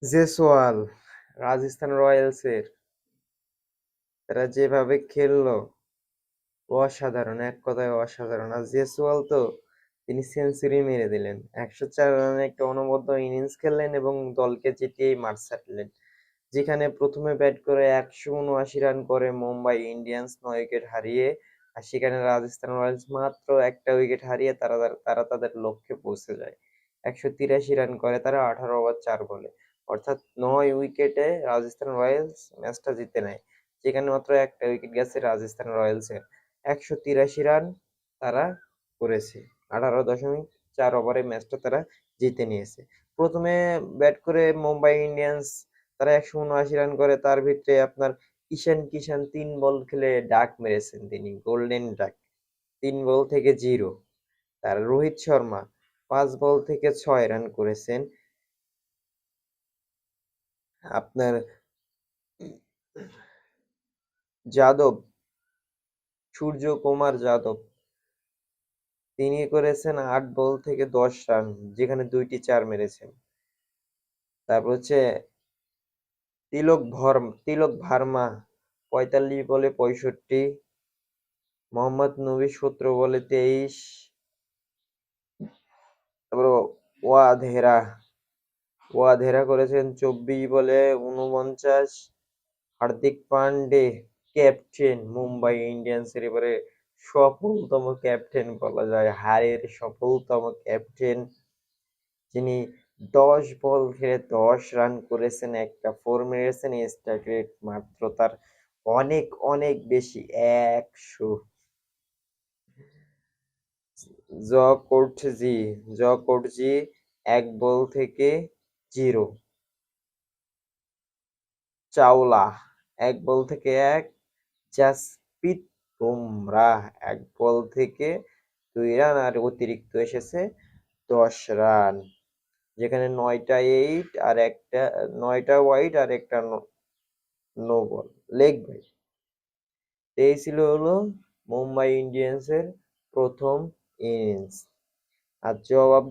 জেসওয়াল রাজস্থান রয়্যালসের তারা যেভাবে খেললো অসাধারণ, এক কথায় অসাধারণ। আর জেসওয়াল তো তিনি সেঞ্চুরি মেরে দিলেন, 104 রানে একটা অনবদ্য ইনিংস খেললেন এবং দলকে জিতিয়েই মাঠ ছাড়লেন। যেখানে প্রথমে ব্যাট করে 179 রান করে মুম্বাই ইন্ডিয়ান্স 9 উইকেট হারিয়ে, আর সেখানে রাজস্থান রয়্যালস মাত্র একটা উইকেট হারিয়ে তারা তারা তাদের লক্ষ্যে পৌঁছে যায়। 183 রান করে তারা 18 ওভার 4 বলে, অর্থাৎ 9 উইকেটে রাজস্থান রয়্যালস ম্যাচটা জিতে নেয়। যেখানে মাত্র একটা উইকেট গেছে রাজস্থান রয়্যালসের। 183 রান তারা করেছে, 18.4 ওভারে ম্যাচটা তারা জিতে নিয়েছে। প্রথমে ব্যাট করে মুম্বাই ইন্ডিয়ান্স তারা 179 রান করে, তার ভিতরে আপনার ঈশান কিষান 3 বল খেলে ডাক মেরেছেন, তিনি গোল্ডেন ডাক, 3 বল থেকে 0। তার রোহিত শর্মা 5 বল থেকে 6 রান করেছেন। আপনার যাদব, সূর্য কুমার যাদব, তিনি করেছেন 8 বল থেকে 10 রান, যেখানে 2টি 4 মেরেছেন। তারপর হচ্ছে তিলক ভার্মা 45 বলে 65, মোহাম্মদ নবী 17 বলে 23, তারপর ওয়াধেরা ওয়াধেরা করেছেন 24 বলে 49। হার্দিক পান্ডে ক্যাপ্টেন মুম্বাই ইন্ডিয়ান্সের এবারে সফলতম ক্যাপ্টেন বলা যায়, হারের সফলতম ক্যাপ্টেন, যিনি 10 বল খেলে 10 রান করেছেন, একটা 4 মেরেছেন। স্ট্রাইক রেট মাত্র তার অনেক অনেক বেশি, 100। জ কোটজি 1 বল থেকে 0। চাওলা 1 বল থেকে 1। জাসপ্রীত বুমরাহ 1 বল থেকে 2 রান, আর অতিরিক্ত এসেছে 10 রান, যেখানে 9টা 8 আর একটা 9টা ওয়াইড আর একটা নো বল, লেগ বাই। এই ছিল হলো মুম্বাই ইন্ডিয়ান্সের প্রথম ইনিংস। আর জবাব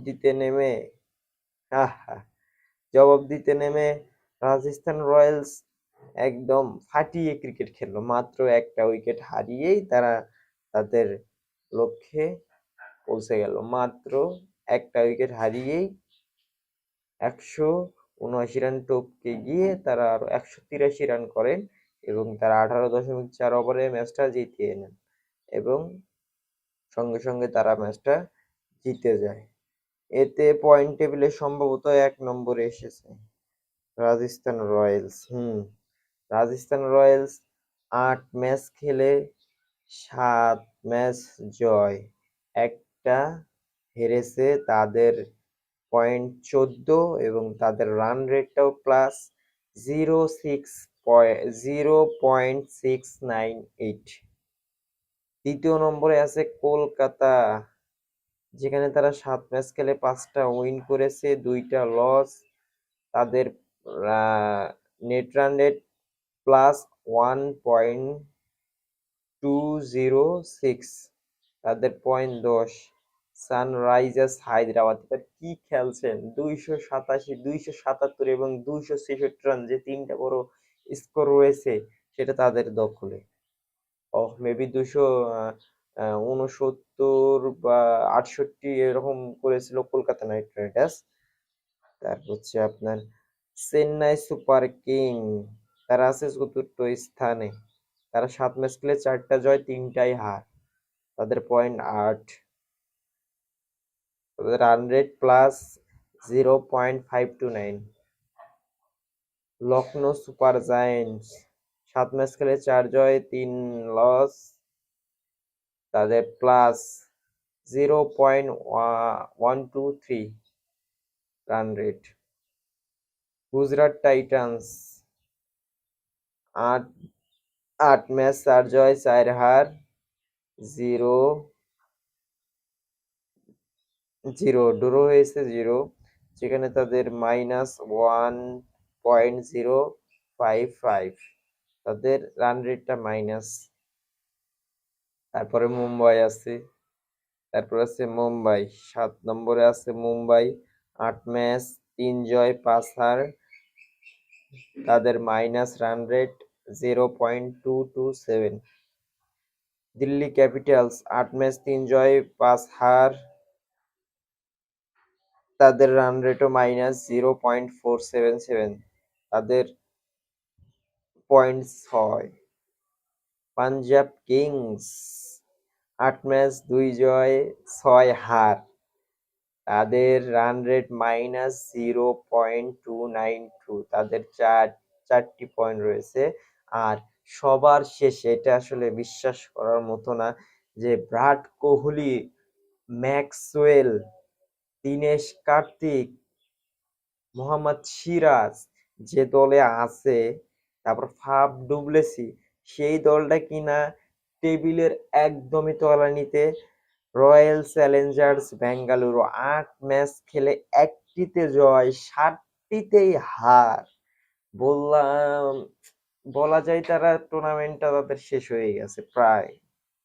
দিতে নেমে রাজস্থান রয়্যালস একদম ফাটিয়ে ক্রিকেট খেললো, মাত্র একটা উইকেট হারিয়েই তারা তাদের লক্ষ্যে পৌঁছে গেল। মাত্র একটা উইকেট হারিয়েই 179 রান টপকে গিয়ে তারা আরো 183 রান করেন এবং তারা 18.4 ওভারে ম্যাচটা জিতিয়ে নেন এবং সঙ্গে সঙ্গে তারা ম্যাচটা জিতে যায়। এতে পয়েন্ট টেবিলে সম্ভবত 1 নম্বরে এসেছে Rajasthan Royals. Rajasthan Royals 8 match খেলে 7 ম্যাচ জয়, একটা হেরেছে। তাদের পয়েন্ট 14 এবং তাদের রান রেটটাও প্লাস 0.698। দ্বিতীয় নম্বরে আছে কলকাতা, যেখানে তারা 7 ম্যাচ খেলে 5টা উইন করেছে, 2টা লস। তাদের নেট রান রেট প্লাস 1.206, তাদের পয়েন্ট 10। সানরাইজার্স হায়দ্রাবাদ এবার কি খেলছেন, 287, 277 এবং 266 রান, যে 3টা বড় স্কোর রয়েছে সেটা তাদের দখলে। মেবি 269 বা 68 এরকম করেছিল কলকাতা নাইট রাইডার্স। তারপর হচ্ছে আপনার চেন্নাই সুপার কিং, তারা আছে 4র্থ স্থানে। তারা 7 ম্যাচ খেলে 4টা জয় 3টাই হার, তাদের পয়েন্ট 8। তাদের run rate plus 0.529। Lucknow super giant's 7 match খেলে 4 জয় 3 লস, তাদের plus 0.123 run rate. Gujarat Titans 8 match 4 জয় 4 হার, 0 ড্র হয়েছে 0, যেখানে তাদের -1.055, তাদের রান রেটটা মাইনাস। তারপরে মুম্বাই 7 নম্বরে আছে মুম্বাই, 8 ম্যাচ 3 জয় 5 হার, তাদের minus run rate 0.227। Delhi Capitals 8 match 3 জয় 5 হার, তাদের রান রেটও মাইনাস 0.477, তাদের পয়েন্ট 6। পাঞ্জাব কিংস 8 ম্যাচ 2 জয় 6 হার, তাদের রান রেট মাইনাস 0.292, তাদের চারটি পয়েন্ট রয়েছে। আর সবার শেষে, এটা আসলে বিশ্বাস করার মতো না যে বিরাট কোহলি, ম্যাক্সওয়েল, দীনেশ কার্তিক, মোহাম্মদ সিরাজ যে দলে আছে, তারপর ফাফ ডুপ্লেসি, সেই দলটা কিনা টেবিলের একদমই তলানিতে। রয়্যাল চ্যালেঞ্জার্স বেঙ্গালুরু 8 ম্যাচ খেলে 1টিতে জয়, 7টিতেই হার। বললাম, বলা যায় তারা টুর্নামেন্টটা তাদের শেষ হয়ে গেছে প্রায়,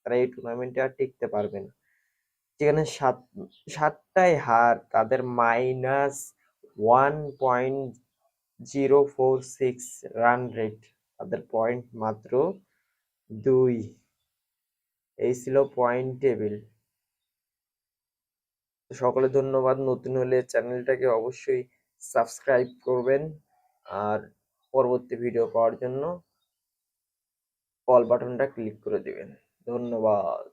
তারা এই টুর্নামেন্টে আর টিকতে পারবে না। যেখানে সাতটায় হার, তাদের মাইনাস 1.046 রান রেট, তাদের পয়েন্ট মাত্র 2। এই ছিল পয়েন্ট টেবিল। সকলে ধন্যবাদ। নতুন হলে চ্যানেলটাকে অবশ্যই সাবস্ক্রাইব করবেন, আর পরবর্তী ভিডিও পাওয়ার জন্য অল বাটনটা ক্লিক করে দিবেন। ধন্যবাদ।